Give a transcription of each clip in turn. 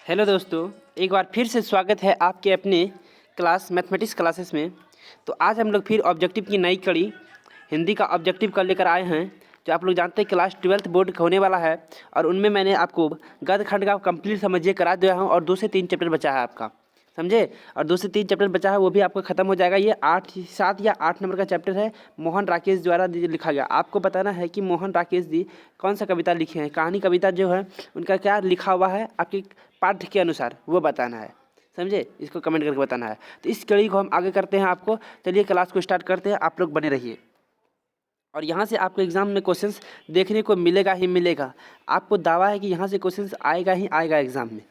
Hello दोस्तों, एक बार फिर से स्वागत है आपके अपने क्लास मैथमेटिक्स क्लासेस में। तो आज हम लोग फिर ऑब्जेक्टिव की नई कड़ी हिंदी का ऑब्जेक्टिव कर लेकर आए हैं। जो आप लोग जानते हैं क्लास 12th बोर्ड होने वाला है और उनमें मैंने आपको गद्य खंड का कंप्लीट समझिए करा दिया हूँ और 2 से 3 चैप्टर बचा है आपका, समझे। और 2 से 3 चैप्टर बचा है, वो भी आपका खत्म हो जाएगा। ये 7 या 8 नंबर का चैप्टर है। मोहन राकेश द्वारा लिखा गया। आपको बताना है कि मोहन राकेश जी कौन सा कविता लिखे हैं, कहानी कविता जो है उनका क्या लिखा हुआ है आपके पाठ्य के अनुसार, वो बताना है, समझे। इसको कमेंट करके बताना है। तो इस कड़ी को हम आगे करते हैं आपको। चलिए क्लास को स्टार्ट करते हैं, आप लोग बने रहिए। और यहाँ से आपको एग्जाम में क्वेश्चंस देखने को मिलेगा ही मिलेगा। आपको दावा है कि यहाँ से क्वेश्चंस आएगा ही आएगा एग्जाम में,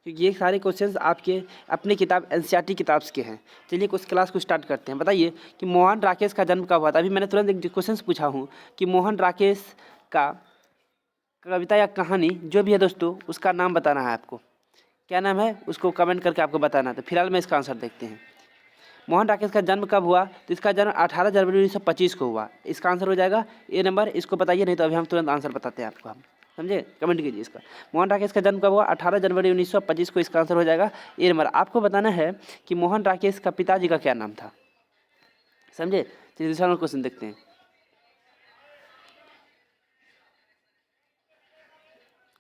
क्योंकि ये सारे क्वेश्चंस आपके अपनी किताब एनसीईआरटी किताब के हैं। चलिए कुछ क्लास को स्टार्ट करते हैं। बताइए कि मोहन राकेश का जन्म कब हुआ था। अभी मैंने तुरंत एक क्वेश्चन पूछा हूँ कि मोहन राकेश का कविता या कहानी जो भी है दोस्तों, उसका नाम बताना है आपको। क्या नाम है उसको कमेंट करके आपको बताना है। तो फिलहाल में इसका आंसर देखते हैं। मोहन राकेश का जन्म कब हुआ, तो इसका जन्म 18 जनवरी 1925 को हुआ। इसका आंसर हो जाएगा ए नंबर। इसको बताइए, नहीं तो अभी हम तुरंत आंसर बताते हैं आपको, हम समझे। कमेंट कीजिए इसका। मोहन राकेश का जन्म कब हुआ, 18 जनवरी 1925 को। इसका आंसर हो जाएगा ए नंबर। आपको बताना है कि मोहन राकेश का पिताजी का क्या नाम था, समझे। चलिए दूसरा क्वेश्चन देखते हैं।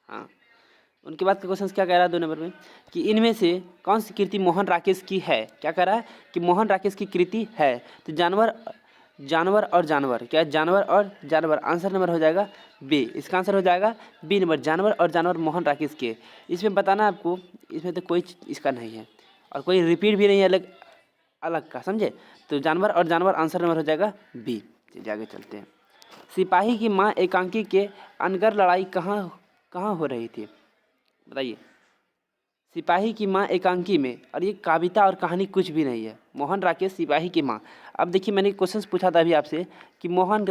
हाँ, उनके बाद का क्वेश्चन क्या कह रहा है 2 नंबर में कि इनमें से कौन सी कृति मोहन राकेश की है। क्या कह रहा है कि मोहन राकेश की कृति है। तो जानवर जानवर और जानवर, क्या जानवर और जानवर, आंसर नंबर हो जाएगा बी। इसका आंसर हो जाएगा बी नंबर, जानवर और जानवर मोहन राकेश के। इसमें बताना आपको, इसमें तो कोई इसका नहीं है और कोई रिपीट भी नहीं है अलग अलग का, समझे। तो जानवर और जानवर आंसर नंबर हो जाएगा बी। चलिए आगे चलते हैं। सिपाही की माँ एकांकी के अनगर लड़ाई कहाँ कहाँ हो रही थी, बताइए। सिपाही की माँ एकांकी में, और ये कविता और कहानी कुछ भी नहीं है। मोहन राकेश सिपाही की माँ। अब देखिए मैंने क्वेश्चन पूछा था अभी आपसे कि मोहन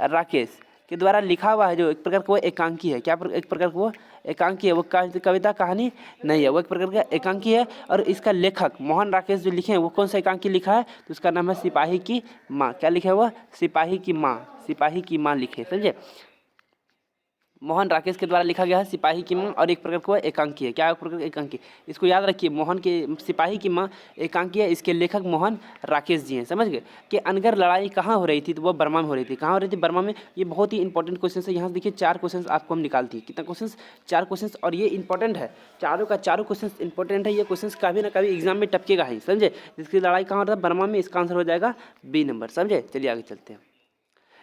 राकेश के द्वारा लिखा हुआ है जो एक प्रकार का वो एकांकी है। क्या एक प्रकार का वो एकांकी है, वो कविता कहानी नहीं है, वो एक प्रकार का एकांकी है। और इसका लेखक मोहन राकेश जो लिखे हैं वो कौन सा एकांकी लिखा है, तो उसका नाम है सिपाही की माँ। क्या लिखा है वो, सिपाही की माँ, सिपाही की माँ लिखे, समझे। मोहन राकेश के द्वारा लिखा गया है सिपाही की माँ, और एक प्रकार का एकांकी है। क्या एक प्रकार का एकांकी, इसको याद रखिए। मोहन के सिपाही की माँ एकांकी है, इसके लेखक मोहन राकेश जी हैं, समझ गए। कि अनगर लड़ाई कहाँ हो रही थी, तो वो बर्मा में हो रही थी। कहाँ हो रही थी, बर्मा में। ये बहुत ही इंपॉर्टेंट क्वेश्चन है। यहाँ से देखिए 4 क्वेश्चन आपको हम निकालती है। कितना क्वेश्चन, 4 क्वेश्चन, और ये इंपॉर्टेंट है। चारों का चारों क्वेश्चन इंपॉर्टेंट है। ये क्वेश्चन कभी ना कभी एग्जाम में टपकेगा ही, समझे। जिसकी लड़ाई कहाँ हो रहा है, बर्मा में। इसका आंसर हो जाएगा बी नंबर, समझे। चलिए आगे चलते हैं।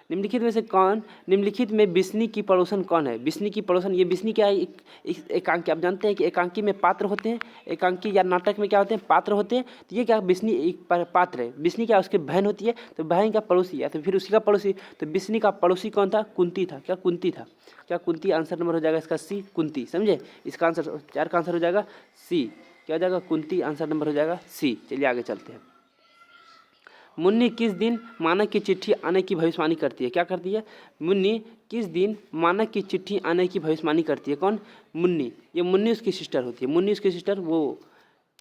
निम्नलिखित में से कौन, निम्नलिखित में बिस्नी की पड़ोसन कौन है। बिस्नी की पड़ोसन, ये बिस्नी क्या है, एकांकी। आप जानते हैं कि एकांकी में पात्र होते हैं। एकांकी या नाटक में क्या होते हैं, पात्र होते हैं। तो ये क्या, बिस्नी एक पात्र है। बिस्नी क्या, उसकी बहन होती है, तो बहन का पड़ोसी है, तो फिर उसी का पड़ोसी। तो बिस्नी का पड़ोसी कौन था, कुंती था। क्या कुंती था, क्या कुंती। आंसर नंबर हो जाएगा इसका सी, कुंती, समझे। इसका आंसर 4 का आंसर हो जाएगा सी। क्या हो जाएगा, कुंती। आंसर नंबर हो जाएगा सी। चलिए आगे चलते हैं। मुन्नी किस दिन मानक की चिट्ठी आने की भविष्यवाणी करती है। क्या करती है, मुन्नी किस दिन मानक की चिट्ठी आने की भविष्यवाणी करती है। कौन, मुन्नी। ये मुन्नी उसकी सिस्टर होती है। मुन्नी उसकी सिस्टर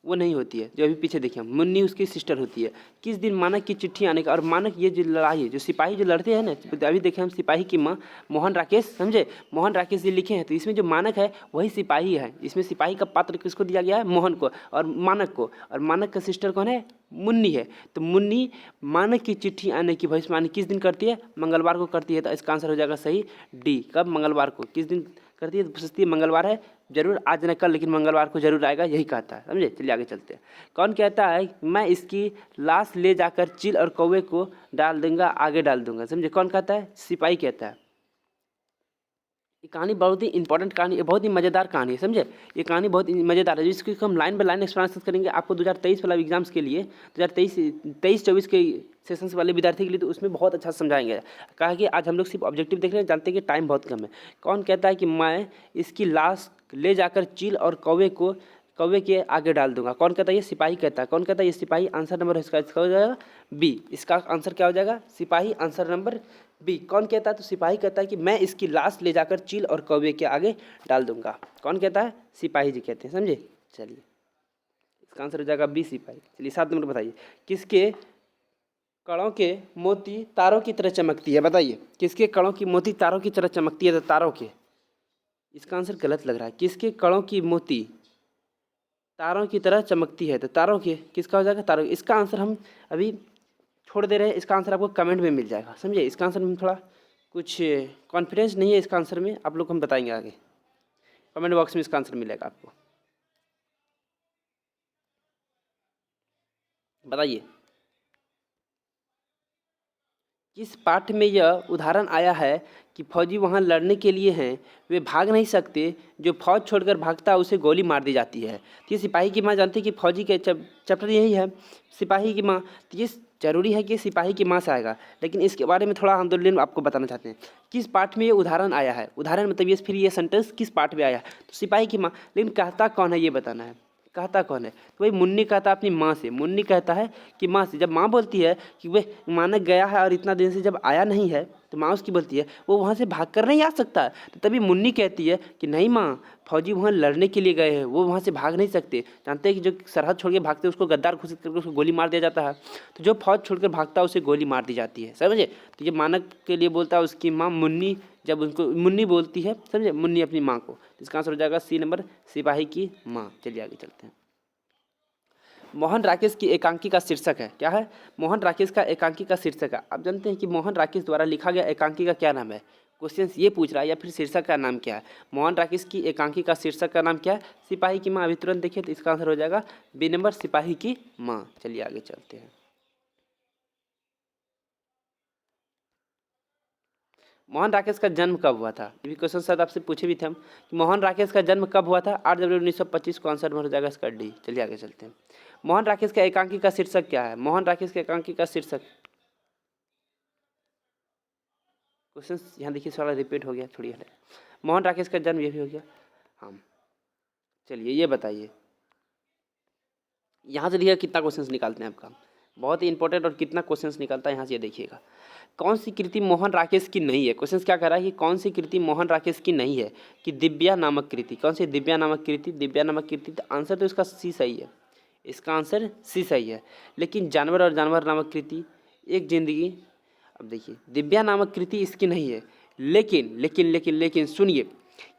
वो नहीं होती है, जो अभी पीछे देखिए हम, मुन्नी उसकी सिस्टर होती है। किस दिन मानक की चिट्ठी आने का, और मानक ये जो लड़ाई है, जो सिपाही जो लड़ते हैं ना, अभी देखें हम सिपाही की माँ मोहन राकेश, समझे। मोहन राकेश जी लिखे हैं, तो इसमें जो मानक है वही सिपाही है। इसमें सिपाही का पात्र किसको दिया गया है, मोहन को और मानक को। और मानक का सिस्टर कौन है, मुन्नी है। तो मुन्नी मानक की चिट्ठी आने की भविष्यवाणी किस दिन करती है, मंगलवार को करती है। तो इसका आंसर हो जाएगा सही डी। कब, मंगलवार को। किस दिन करती है, तो सोचती है मंगलवार है, जरूर आज न कल, लेकिन मंगलवार को जरूर आएगा, यही कहता है, समझे। चलिए आगे चलते हैं। कौन कहता है, मैं इसकी लाश ले जाकर चील और कौवे को डाल दूंगा, आगे डाल दूंगा, समझे। कौन कहता है, सिपाही कहता है। ये कहानी बहुत ही इंपॉर्टेंट कहानी है, बहुत ही मज़ेदार कहानी है, समझे। ये कहानी बहुत ही मज़ेदार है, जिसकी हम लाइन बाय लाइन एक्सप्लेनेशन करेंगे आपको 2023 वाला एग्जाम्स के लिए, 2023-24 के सेशंस वाले विद्यार्थी के लिए। तो उसमें बहुत अच्छा समझाएंगे। कहा कि आज हम लोग सिर्फ ऑब्जेक्टिव देख रहे हैं, जानते हैं कि टाइम बहुत कम है। कौन कहता है कि मैं इसकी लाश ले जाकर चील और कौवे के आगे डाल दूंगा। कौन कहता है, ये सिपाही कहता है। कौन कहता है, ये सिपाही। आंसर नंबर इसका हो जाएगा बी। इसका आंसर क्या हो जाएगा, सिपाही। Answer number B. कौन कहता है, तो सिपाही कहता है कि मैं इसकी लाश ले जाकर चील और कौवे के आगे डाल दूंगा। कौन कहता है, सिपाही जी कहते हैं, समझे। चलिए इसका आंसर हो जाएगा बी, सिपाही। चलिए 7 नंबर बताइए। किसके कणों के मोती तारों की तरह चमकती है, बताइए। किसके कणों की मोती तारों की तरह चमकती है, तो तारों के। इसका आंसर गलत लग रहा है। किसके कणों की मोती तारों की तरह चमकती है? तो तारों के किसका हो जाएगा? तारों। इसका आंसर हम अभी छोड़ दे रहे हैं, इसका आंसर आपको कमेंट में मिल जाएगा, समझे। इसका आंसर में थोड़ा कुछ कॉन्फिडेंस नहीं है इसका आंसर में, आप लोग को हम बताएंगे आगे, कमेंट बॉक्स में इसका आंसर मिलेगा आपको। बताइए किस पाठ में यह उदाहरण आया है कि फौजी वहां लड़ने के लिए हैं, वे भाग नहीं सकते, जो फौज छोड़कर भागता है उसे गोली मार दी जाती है। तो ये सिपाही की माँ जानते हैं कि फौजी के चैप्टर यही है, सिपाही की माँ। तो ये जरूरी है कि सिपाही की माँ से आएगा, लेकिन इसके बारे में थोड़ा आंदोलन आपको बताना चाहते हैं। किस पाठ में ये उदाहरण आया है? उदाहरण मतलब ये फिर ये सेंटेंस किस पाठ में आया है? तो सिपाही की माँ, लेकिन कहता कौन है ये बताना है। कहता कौन है? तो भाई मुन्नी कहता अपनी माँ से, मुन्नी कहता है कि माँ से। जब माँ बोलती है कि वे मानक गया है और इतना दिन से जब आया नहीं है, तो माँ उसकी बोलती है वो वहाँ से भाग कर नहीं आ सकता। तो तभी मुन्नी कहती है कि नहीं माँ, फौजी वहाँ लड़ने के लिए गए हैं, वो वहाँ से भाग नहीं सकते। जानते हैं कि जो सरहद छोड़ के भागते हैं उसको गद्दार घोषित करके उसको गोली मार दिया जाता है। तो जो फौज छोड़कर भागता है उसे गोली मार दी जाती है, समझे। तो ये मानक के लिए बोलता है उसकी माँ मुन्नी, जब उनको मुन्नी बोलती है, समझे, मुन्नी अपनी माँ को। इसका आंसर हो जाएगा सी नंबर, सिपाही की माँ। चलिए आगे चलते हैं। मोहन राकेश की एकांकी का शीर्षक है, क्या है? मोहन राकेश का एकांकी का शीर्षक है। आप जानते हैं कि मोहन राकेश द्वारा लिखा गया एकांकी का क्या नाम है? क्वेश्चन ये पूछ रहा है, या फिर शीर्षक का नाम क्या है? मोहन राकेश की एकांकी का शीर्षक का नाम क्या है? सिपाही की माँ। अभी तुरंत देखिए तो इसका आंसर हो जाएगा बी नंबर, सिपाही की माँ। चलिए आगे चलते हैं। मोहन राकेश का जन्म कब हुआ था? ये भी क्वेश्चन शायद आपसे पूछे भी थे हम कि मोहन राकेश का जन्म कब हुआ था? 8 जनवरी 1925 को। आंसर हो जाएगा इसका डी। चलिए आगे चलते हैं। मोहन राकेश का एकांकी का शीर्षक क्या है? मोहन राकेश के एकांकी का शीर्षक, क्वेश्चन यहाँ देखिए थोड़ा रिपीट हो गया, छोड़िए। मोहन राकेश का जन्म, ये भी हो गया। हाँ चलिए ये बताइए, यहाँ से देखिए कितना क्वेश्चंस निकालते हैं आपका, बहुत ही इंपॉर्टेंट। और कितना क्वेश्चंस निकलता है यहाँ से ये देखिएगा। कौन सी कृति मोहन राकेश की नहीं है? क्वेश्चंस क्या कर रहा है कि कौन सी कृति मोहन राकेश की नहीं है? कि दिव्या नामक कृति। कौन सी? दिव्या नामक कृति। दिव्या नामक कृति, तो आंसर तो इसका सी सही है, इसका आंसर सी सही है। लेकिन जानवर और जानवर नामक कृति, एक जिंदगी, अब देखिए दिव्या नामक कृति इसकी नहीं है। लेकिन लेकिन लेकिन लेकिन सुनिए,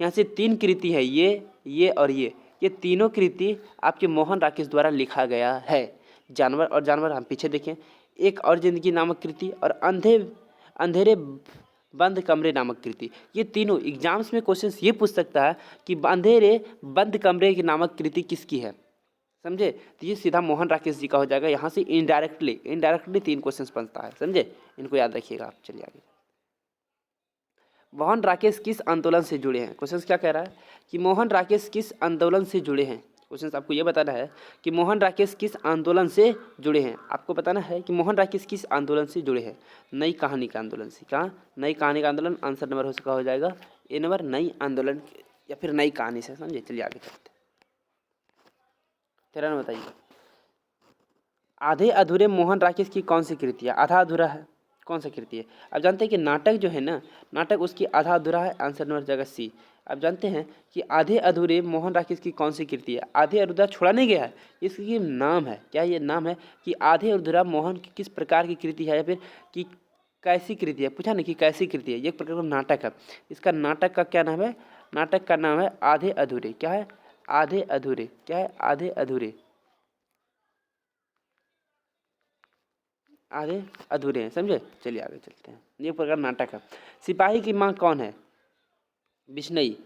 यहाँ से 3 कृति है, ये और ये तीनों कृति आपके मोहन राकेश द्वारा लिखा गया है। जानवर और जानवर, हम पीछे देखें, एक और जिंदगी नामक कृति, और अंधेरे बंद कमरे नामक कृति। ये तीनों एग्जाम्स में क्वेश्चंस ये पूछ सकता है कि अंधेरे बंद कमरे की नामक कृति किसकी है, समझे। तो ये सीधा मोहन राकेश जी का हो जाएगा। यहाँ से इनडायरेक्टली 3 क्वेश्चंस बनता है, समझे, इनको याद रखिएगा आप। चलिए आगे। मोहन राकेश किस आंदोलन से जुड़े हैं? क्वेश्चन क्या कह रहा है कि मोहन राकेश किस आंदोलन से जुड़े हैं। क्वेश्चन आपको ये बताना है कि मोहन राकेश किस आंदोलन से जुड़े हैं। आपको बताना है कि मोहन राकेश किस आंदोलन से जुड़े हैं। नई कहानी का आंदोलन से। कहाँ? नई कहानी का आंदोलन। आंसर नंबर हो सका हो जाएगा ए नंबर, नई आंदोलन या फिर नई कहानी से, समझे। चलिए आगे चलते। 13 बताइए। आधे अधूरे मोहन राकेश की कौन सी कृति है? आधा अधूरा है, कौन सा कृति है? आप जानते हैं कि नाटक जो है ना, नाटक उसकी आधा अधूरा है। आंसर नंबर जगह सी। आप जानते हैं कि आधे अधूरे मोहन राकेश की कौन सी कृति है? आधे अधूरा छोड़ा नहीं गया है, इसकी नाम है क्या? ये नाम है कि आधे अधूरा मोहन की किस प्रकार की कृति है, या फिर कि कैसी कृति है। पूछा नहीं कि कैसी कृति है, ये एक प्रकार का नाटक है। इसका नाटक का क्या नाम है? नाटक का नाम है आधे अधूरे। क्या है? आधे अधूरे। क्या है? आधे अधूरे। आधे अधूरे हैं, समझे। चलिए आगे चलते हैं। ये प्रकार नाटक है। सिपाही की माँ कौन है? बिश्नोई।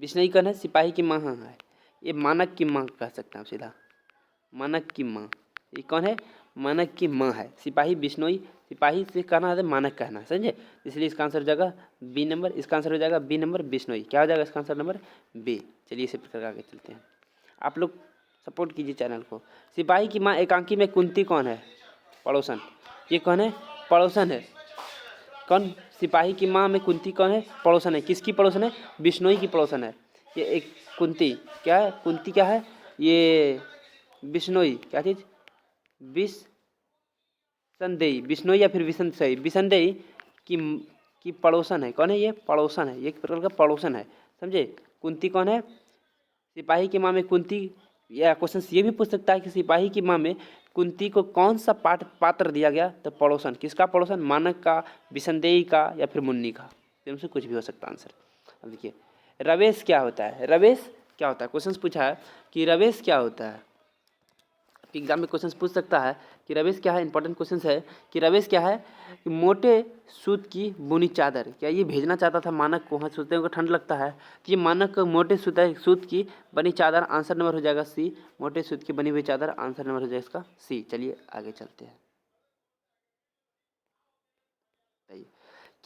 बिश्नोई कौन है? सिपाही की माँ हाँ है। ये मानक की माँ कह सकते हैं आप सीधा, मानक की माँ। ये कौन है? मानक की माँ है। सिपाही बिश्नोई, सिपाही से कहना है मानक कहना है, समझे। इसलिए इसका आंसर हो जाएगा बी नंबर। इसका आंसर हो जाएगा बी नंबर, बिश्नोई। क्या हो जाएगा इसका आंसर नंबर? बी। चलिए इसी प्रकार आगे चलते हैं। आप लोग सपोर्ट कीजिए चैनल को। सिपाही की माँ एकांकी में कुंती कौन है? पड़ोसन। ये कौन है? पड़ोसन है। कौन? सिपाही की माँ में कुंती कौन है? पड़ोसन है। किसकी पड़ोसन है? बिश्नोई की पड़ोसन है। ये एक कुंती, क्या है? कुंती क्या है? ये बिश्नोई, क्या चीज़? बिसंदेई, बिश्नोई या फिर बिसंदेई, बिसंदेई की पड़ोसन है। कौन है ये? पड़ोसन है। ये एक प्रकार का पड़ोसन है, समझे। कुंती कौन है? सिपाही की माँ में कुंती। या क्वेश्चन ये भी पूछ सकता है कि सिपाही की माँ में कुंती को कौन सा पात्र दिया गया? तो पड़ोसन। किसका पड़ोसन? मानक का, बिसंदेई का, या फिर मुन्नी का। इनमें से कुछ भी हो सकता है आंसर। अब देखिए, रवेश क्या होता है? रवेश क्या होता है? क्वेश्चन पूछा है कि रवेश क्या होता है। एग्जाम में क्वेश्चन पूछ सकता है कि रवेश क्या है। इंपॉर्टेंट क्वेश्चन है कि रवेश क्या है कि मोटे सूत की बुनी चादर। क्या ये भेजना चाहता था मानक को? हाँ, सोचते हैं को ठंड लगता है कि ये मानक को मोटे सूत की बनी चादर। आंसर नंबर हो जाएगा सी, मोटे सूत की बनी हुई चादर। आंसर नंबर हो जाएगा इसका सी। चलिए आगे चलते हैं।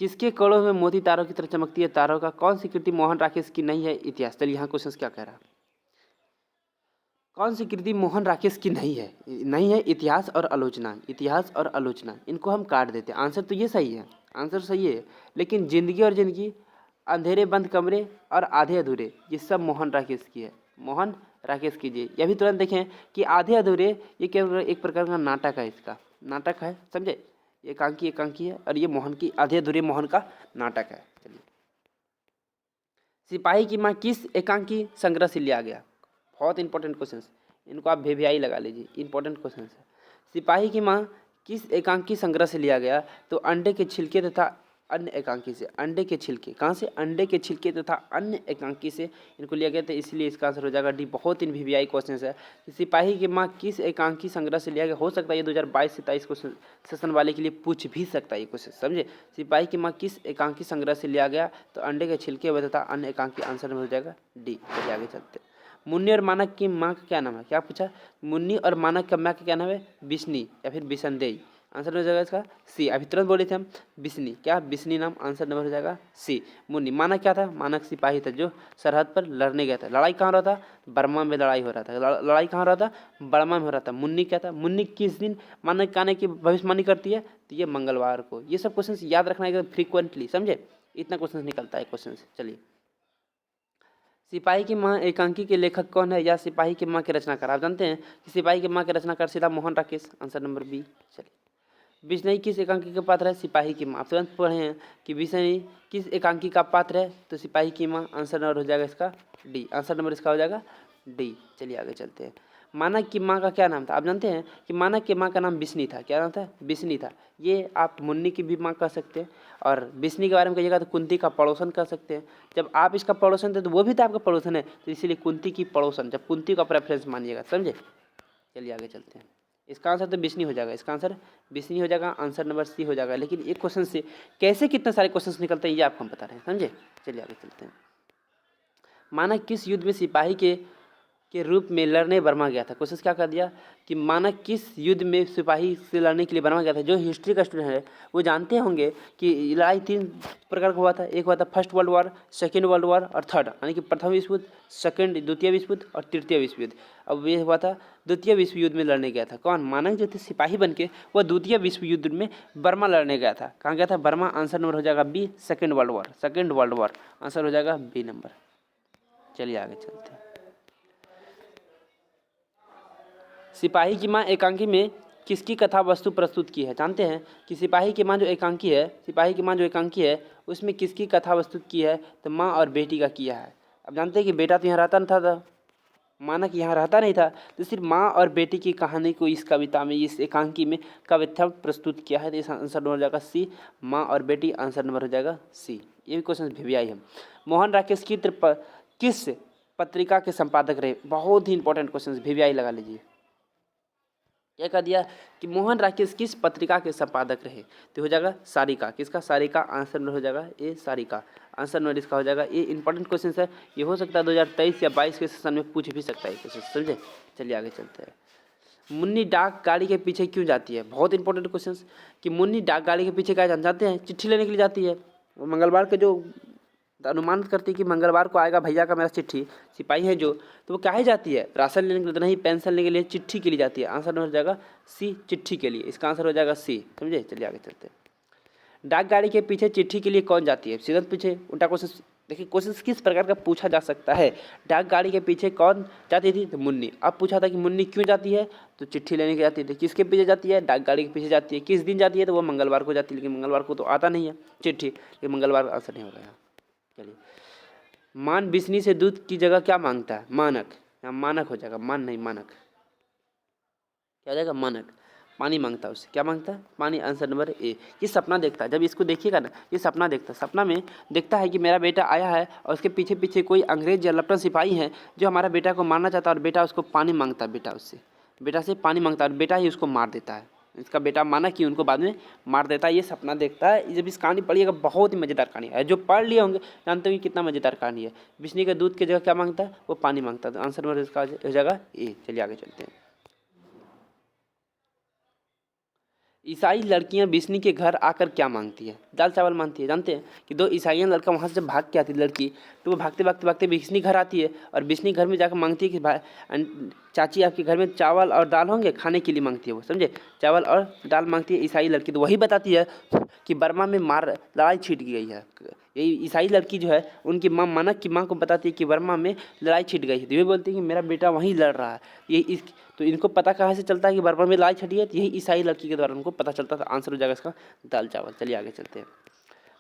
किसके कड़ों में मोती तारों की तरह चमकती है? तारों का कौन सी कृति मोहन राकेश की नहीं है? इतिहास। चलिए यहाँ क्वेश्चन क्या कह रहा है, कौन सी कृति मोहन राकेश की नहीं है? नहीं है इतिहास और आलोचना। इतिहास और आलोचना इनको हम काट देते हैं। आंसर तो ये सही है, आंसर सही है, लेकिन जिंदगी और जिंदगी, अंधेरे बंद कमरे और आधे अधूरे, ये सब मोहन राकेश की है। मोहन राकेश कीजिए। यह भी तुरंत देखें कि आधे अधूरे ये केवल एक प्रकार का नाटक है, इसका नाटक है, समझे। एकांकी एकांकी है और ये मोहन की आधे अधूरे मोहन का नाटक है। चलिए, सिपाही की माँ किस एकांकी संग्रह से लिया गया? बहुत इंपॉर्टेंट क्वेश्चन, इनको आप भेभियाई लगा लीजिए। इंपॉर्टेंट क्वेश्चन है। सिपाही की माँ किस एकांकी संग्रह से लिया गया? तो अंडे के छिलके तथा अन्य एकांकी से। अंडे के छिलके कहाँ से? अंडे के छिलके तथा अन्य एकांकी से इनको लिया गया था, इसलिए इसका आंसर हो जाएगा डी। बहुत इन VVI क्वेश्चन है कि सिपाही की माँ किस एकांकी संग्रह से लिया गया। हो सकता है ये 2022 से 23 क्वेश्चन सेशन वाले के लिए पूछ भी सकता है ये क्वेश्चन, समझे। सिपाही की माँ किस एकांकी संग्रह से लिया गया? तो अंडे के छिलके व तथा अन्य एकांकी। आंसर हो जाएगा डी। चलिए आगे चलते हैं। मुन्नी और मानक की माँ का क्या नाम है? क्या पूछा? मुन्नी और मानक का माँ का क्या नाम है? बिस्नी या फिर बिसंदेई। आंसर हो जाएगा इसका सी। अभी तुरंत बोले थे हम बिस्नी, क्या बिस्नी नाम। आंसर नंबर हो जाएगा सी। मुन्नी। मानक क्या था? मानक सिपाही था जो सरहद पर लड़ने गया था। लड़ाई कहाँ हो रहा था? बर्मा में लड़ाई हो रहा था। लड़ाई कहाँ हो रहा था? बर्मा में हो रहा था। मुन्नी क्या था? मुन्नी किस दिन मानक के आने की भविष्यवाणी करती है? तो ये मंगलवार को। ये सब क्वेश्चन याद रखना है फ्रीक्वेंटली, समझे। इतना क्वेश्चन निकलता है क्वेश्चन से। चलिए, सिपाही की माँ एकांकी के लेखक कौन है या सिपाही की माँ के रचनाकार? आप जानते हैं कि सिपाही की माँ के रचनाकार सीधा Mohan Rakesh. Answer number B. चलिए, बिश्नोई किस एकांकी का पात्र है? सिपाही की माँ। आप तुरंत पढ़े हैं कि बिश्नोई किस एकांकी का पात्र है? तो सिपाही की माँ। आंसर नंबर हो जाएगा इसका डी। आंसर नंबर इसका हो जाएगा डी। चलिए आगे चलते हैं। मानक की माँ का क्या नाम था? आप जानते हैं कि मानक की माँ का नाम बिस्नी था। क्या नाम था? बिस्नी था। ये आप मुन्नी की भी माँ कह सकते हैं, और बिस्नी के बारे में कहिएगा तो कुंती का पड़ोसन कह सकते हैं। जब आप इसका पड़ोसन थे तो वो भी तो आपका पड़ोसन है, तो इसीलिए कुंती की पड़ोसन, जब कुंती का प्रेफरेंस मानिएगा, समझे। चलिए आगे चलते हैं। इसका आंसर तो बिस्नी हो जाएगा। इसका आंसर बिस्नी हो जाएगा। आंसर नंबर सी हो जाएगा। लेकिन एक क्वेश्चन से कैसे कितने सारे क्वेश्चन निकलते हैं ये आपको हम बता रहे हैं, समझे। चलिए आगे चलते हैं। मानक किस युद्ध में सिपाही के रूप में लड़ने बर्मा गया था? क्वेश्चन क्या कर दिया कि मानक किस युद्ध में सिपाही से लड़ने के लिए बर्मा गया था। जो हिस्ट्री का स्टूडेंट है वो जानते होंगे कि लड़ाई 3 प्रकार का हुआ था। एक हुआ था first world war, second world war और थर्ड, यानी कि प्रथम विश्व युद्ध, सेकेंड द्वितीय विश्व युद्ध और तृतीय विश्व युद्ध। अब ये हुआ था द्वितीय विश्व युद्ध में लड़ने गया था। कौन? मानक जो थे सिपाही बन के, वह द्वितीय विश्व युद्ध में बर्मा लड़ने गया था। कहाँ गया था? बर्मा। आंसर नंबर हो जाएगा B, second world war. Second world war answer हो जाएगा बी नंबर। चलिए आगे चलते हैं। सिपाही की माँ एकांकी में किसकी कथा वस्तु प्रस्तुत की है? जानते हैं कि सिपाही की माँ जो एकांकी है, सिपाही की माँ जो एकांकी है उसमें किसकी कथा वस्तु की है? तो माँ और बेटी का किया है। अब जानते हैं कि बेटा तो यहाँ रहता नहीं था, मानक यहाँ रहता नहीं था, तो सिर्फ माँ और बेटी की कहानी को इस कविता में, इस एकांकी में कविता प्रस्तुत किया है। तो इस आंसर नंबर हो जाएगा सी, माँ और बेटी। आंसर नंबर हो जाएगा सी। ये भी क्वेश्चन VVI है। मोहन राकेश की किस पत्रिका के संपादक रहे? बहुत ही इंपॉर्टेंट क्वेश्चन, VVI लगा लीजिए। क्या कह दिया कि मोहन राकेश किस पत्रिका के संपादक रहे? तो हो जाएगा सारिका। किसका? सारिका। आंसर नंबर हो जाएगा ए, सारिका। आंसर नंबर इसका हो जाएगा ये। इंपॉर्टेंट क्वेश्चन है, ये हो सकता है 2023 या 22 के सेशन में पूछ भी सकता है क्वेश्चन, समझे। चलिए आगे चलते हैं। मुन्नी डाक गाड़ी के पीछे क्यों जाती है? बहुत इंपॉर्टेंट क्वेश्चन कि मुन्नी डाक गाड़ी के पीछे क्या जानते हैं? चिट्ठी लेने के लिए जाती है। मंगलवार के जो अनुमान करती है कि मंगलवार को आएगा भैया का मेरा चिट्ठी, सिपाही है जो, तो वो काहे जाती है? राशन लेने के लिए नहीं, पेंशन लेने के लिए, चिट्ठी के लिए जाती है। आंसर हो जाएगा सी, चिट्ठी के लिए। इसका आंसर हो जाएगा सी, समझे। चलिए आगे चलते हैं। डाक गाड़ी के पीछे चिट्ठी के लिए कौन जाती है? सीधा पीछे उल्टा क्वेश्चन देखिए, क्वेश्चन किस प्रकार का पूछा जा सकता है। डाक गाड़ी के पीछे कौन जाती थी? तो मुन्नी। अब पूछा था कि मुन्नी क्यों जाती है, तो चिट्ठी लेने के जाती है। किसके पीछे जाती है? डाक गाड़ी के पीछे जाती है। किस दिन जाती है? तो वो मंगलवार को जाती है, लेकिन मंगलवार को तो आता नहीं है चिट्ठी, लेकिन मंगलवार आंसर नहीं होगा यहाँ। चलिए, मान बिस्नी से दूध की जगह क्या मांगता है? मानक। यहाँ मानक हो जाएगा, मान नहीं मानक। क्या हो जाएगा? मानक। पानी मांगता है उससे। क्या मांगता है? पानी। Answer number A. ये सपना देखता है। जब इसको देखिएगा ना, ये सपना देखता है। सपना में देखता है कि मेरा बेटा आया है और उसके पीछे पीछे कोई अंग्रेज या लपटन सिपाही है जो हमारा बेटा को मारना चाहता है, और बेटा उसको पानी मांगता है। बेटा से पानी मांगता है और बेटा ही उसको मार देता है। इसका बेटा माना कि उनको बाद में मार देता है। ये सपना देखता है। जब इस कहानी पढ़िएगा, बहुत ही मज़ेदार कहानी है। जो पढ़ लिए होंगे जानते होंगे कितना मज़ेदार कहानी है। बिजली के दूध की जगह क्या मांगता है? वो पानी मांगता है। तो आंसर नंबर इसका हो जाएगा ए। चलिए आगे चलते हैं। ईसाई लड़कियां बिस्नी के घर आकर क्या मांगती है? दाल चावल मांगती है। जानते हैं कि दो ईसाइयाँ लड़का वहाँ से जब भाग के आती है लड़की, तो वो भागते भागते भागते बिस्नी घर आती है और बिस्नी घर में जाकर मांगती है कि भाई चाची आपके घर में चावल और दाल होंगे? खाने के लिए मांगती है वो, समझे? चावल और दाल मांगती है ईसाई लड़की। तो वही बताती है कि बर्मा में लड़ाई छिड़ गई है। यही ईसाई लड़की जो है उनकी माँ मानक की माँ को बताती है कि बर्मा में लड़ाई छिड़ गई है। तो ये बोलती है कि मेरा बेटा वहीं लड़ रहा है। ये तो इनको पता कहाँ से चलता है कि बर्मा में लड़ाई छिड़ी है? तो यही ईसाई लड़की के द्वारा उनको पता चलता था। आंसर हो जाएगा इसका दाल चावल। चलिए आगे चलते हैं।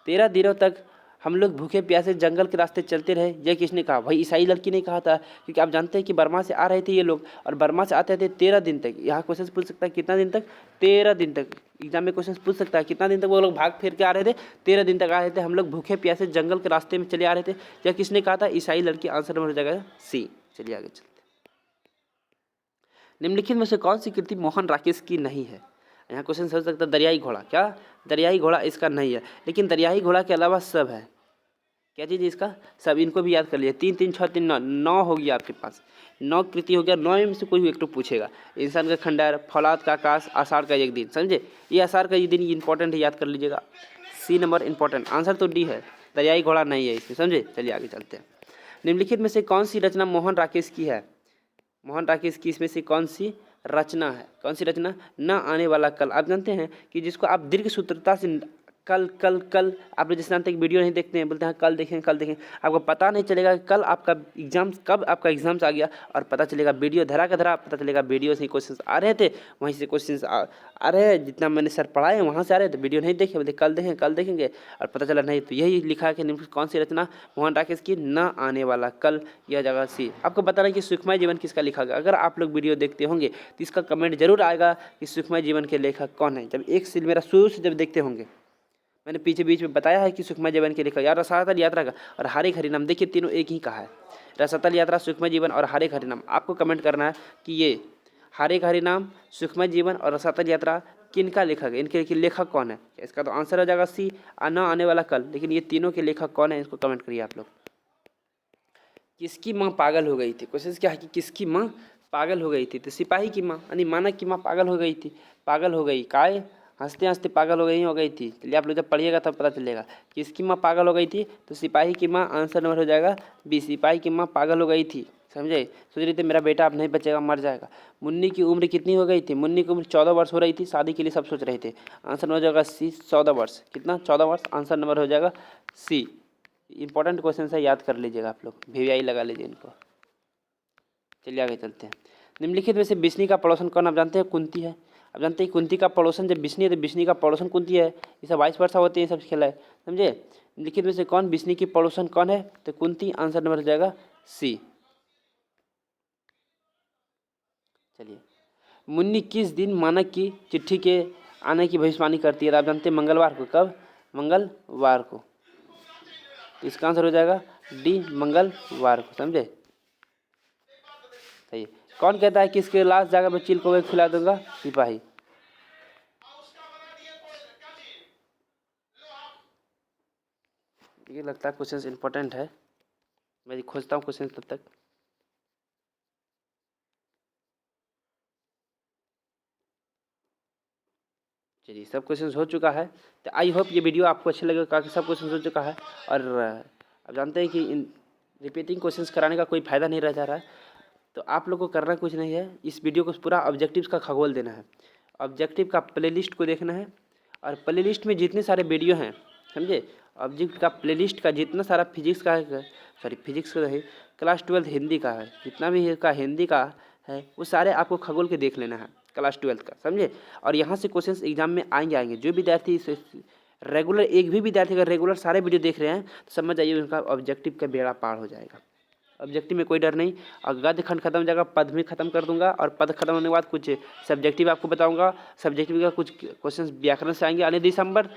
13 दिनों तक हम लोग भूखे प्यासे जंगल के रास्ते चलते रहे, यह किसने कहा? वही ईसाई लड़की ने कहा था। क्योंकि आप जानते हैं कि बर्मा से आ रहे थे ये लोग, और बर्मा से आते थे 13 दिन तक। यहाँ क्वेश्चन पूछ सकता है कितना दिन तक? 13 दिन तक। एग्जाम में क्वेश्चन पूछ सकता है कितना दिन तक वो लोग भाग फिर के आ रहे थे? 13 दिन तक आ रहे थे। हम लोग भूखे प्यासे जंगल के रास्ते में चले आ रहे थे, यह किसने कहा था? ईसाई लड़की। आंसर नंबर हो जाएगा सी। चलिए आगे चलते हैं। निम्नलिखित में से कौन सी कृति मोहन राकेश की नहीं है? यहाँ क्वेश्चन समझ सकता है दरियाई घोड़ा। क्या? दरियाई घोड़ा इसका नहीं है, लेकिन दरियाई घोड़ा के अलावा सब है। क्या चीज़ इसका? सब। इनको भी याद कर लिए। 3 3 6 3 9, 9 होगी आपके पास। 9 कृति हो गया। 9 में से कोई एक तो पूछेगा। इंसान का खंडहर, फौलाद का आकाश, आषाढ़ का एक दिन। समझे? ये आषाढ़ का ये दिन इंपॉर्टेंट है, याद कर लीजिएगा। C number important. आंसर तो डी है, दरियाई घोड़ा नहीं है इसमें। समझे? चलिए आगे चलते हैं। निम्नलिखित में से कौन सी रचना मोहन राकेश की है? मोहन राकेश की इसमें से कौन सी रचना है? कौन सी रचना? न आने वाला कल। आप जानते हैं कि जिसको आप दीर्घ सूत्रता से कल कल कल, आप जैसे जानते हैं कि वीडियो नहीं देखते हैं, बोलते हैं कल देखें कल देखें, आपको पता नहीं चलेगा कि कल आपका एग्जाम कब आपका एग्जाम्स आ गया, और पता चलेगा वीडियो धरा का धरा, पता चलेगा वीडियो से क्वेश्चंस आ रहे थे, वहीं से क्वेश्चंस आ रहे हैं, जितना मैंने सर पढ़ाए वहाँ से आ रहे थे, वीडियो नहीं देखे, बोलते कल देखेंगे, और पता चला नहीं। तो यही लिखा है कि कौन सी रचना मोहन राकेश की? न आने वाला कल। यह जगह सी। आपको बताना कि सुखमय जीवन किसका लिखा गया? अगर आप लोग वीडियो देखते होंगे तो इसका कमेंट जरूर आएगा कि सुखमय जीवन के लेखक कौन है। जब एक से मेरा शुरू से जब देखते होंगे, मैंने पीछे बीच में बताया है कि सुखमय जीवन के लेखक यार रसातल यात्रा का और हरे हरिनाम, देखिए तीनों एक ही कहा है। रसातल यात्रा, सुखमय जीवन और हरे हरिनाम। आपको कमेंट करना है कि ये हरे हरिनाम, सुखमय जीवन और रसातल यात्रा किनका लेखक है, इनके लेखक कौन है? इसका तो आंसर हो जाएगा सी, न आने वाला कल। लेकिन ये तीनों के लेखक कौन है, इसको कमेंट करिए आप लोग। किसकी माँ पागल हो गई थी? क्वेश्चन क्या है कि किसकी माँ पागल हो गई थी? तो सिपाही की माँ यानी मानक की माँ पागल हो गई थी। पागल हो गई काय? हंसते हंसते पागल हो गई थी। चलिए आप लोग जब पढ़िएगा तब पता चलेगा किसकी माँ पागल हो गई थी। तो सिपाही की माँ। आंसर नंबर हो जाएगा बी, सिपाही की माँ पागल हो गई थी। समझे? सोच रही थी मेरा बेटा अब नहीं बचेगा, मर जाएगा। मुन्नी की उम्र कितनी हो गई थी? मुन्नी की उम्र 14 वर्ष हो रही थी। शादी के लिए सब सोच रहे थे। आंसर नंबर हो जाएगा सी, 14 वर्ष। कितना? 14 वर्ष। आंसर नंबर हो जाएगा सी। इंपॉर्टेंट क्वेश्चन है, याद कर लीजिएगा आप लोग, VVI लगा लीजिए इनको। चलिए आगे चलते हैं। निम्नलिखित में से बिस्नी का पड़ोसन कौन? आप जानते हैं कुंती है। आप जानते हैं कुंती का पड़ोसन जब बिस्नी है तो बिस्नी का पड़ोसन कुंती है। ये सब 22 वर्षा होती है, सब खेला है। समझे? निम्नलिखित में से कौन बिस्नी की पड़ोसन कौन है? तो कुंती। आंसर नंबर हो जाएगा सी। चलिए, मुन्नी किस दिन मानक की चिट्ठी के आने की भविष्यवाणी करती है? आप जानते हैं मंगलवार को। कब? मंगलवार को। तो इसका आंसर हो जाएगा डी, मंगलवार को। समझे? सही। कौन कहता है कि इसके लास्ट जगह में चिल को खिला दूंगा? सिपाही। ये लगता है क्वेश्चन इंपॉर्टेंट है, मैं खोजता हूँ क्वेश्चन तब तक। चलिए, सब क्वेश्चन हो चुका है। तो आई होप ये वीडियो आपको अच्छे लगेगा, काफ़ी सब क्वेश्चन हो चुका है। और अब जानते हैं कि इन रिपीटिंग क्वेश्चंस कराने का कोई फ़ायदा नहीं रह जा रहा है। तो आप लोग को करना कुछ नहीं है, इस वीडियो को पूरा ऑब्जेक्टिव्स का खगोल देना है। ऑब्जेक्टिव का प्लेलिस्ट को देखना है, और प्लेलिस्ट में जितने सारे वीडियो हैं, समझे, ऑब्जेक्ट का प्लेलिस्ट का जितना सारा फिजिक्स का है, फिजिक्स का है, क्लास 12 हिंदी का है, जितना भी का हिंदी का है वो सारे आपको खगोल के देख लेना है, क्लास 12 का। समझे? और यहाँ से क्वेश्चंस एग्जाम में आएंगे। जो विद्यार्थी रेगुलर, एक भी विद्यार्थी अगर रेगुलर सारे वीडियो देख रहे हैं तो समझ जाइए उनका ऑब्जेक्टिव का बेड़ा पार हो जाएगा। ऑब्जेक्टिव में कोई डर नहीं। और गद्य खंड खत्म हो जाएगा, पद भी खत्म कर दूंगा, और पद खत्म होने के बाद कुछ सब्जेक्टिव आपको बताऊंगा। सब्जेक्टिव का कुछ क्वेश्चन व्याकरण से आएंगे, यानी दिसंबर,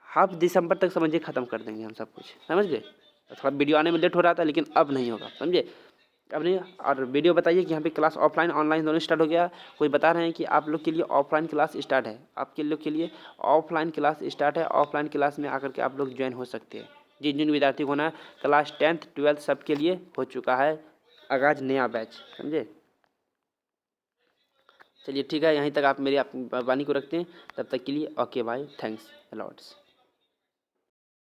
हाफ दिसंबर तक समझिए खत्म कर देंगे हम सब कुछ, समझ गए। थोड़ा वीडियो आने में लेट हो रहा था, लेकिन अब नहीं होगा, समझे, अब नहीं। और वीडियो बताइए कि यहाँ पे क्लास ऑफलाइन ऑनलाइन दोनों स्टार्ट हो गया। कोई बता रहे हैं कि आप लोग के लिए ऑफलाइन क्लास स्टार्ट है, आपके लोग के लिए ऑफलाइन क्लास स्टार्ट है। ऑफलाइन क्लास में आकर के आप लोग ज्वाइन हो सकते हैं। जिन जिन विद्यार्थी को होना है, क्लास 10th 12th सबके लिए हो चुका है आगाज नया बैच, समझे। चलिए ठीक है, यहीं तक आप मेरी आप वाणी को रखते हैं। तब तक के लिए ओके बाय, थैंक्स अलॉट्स।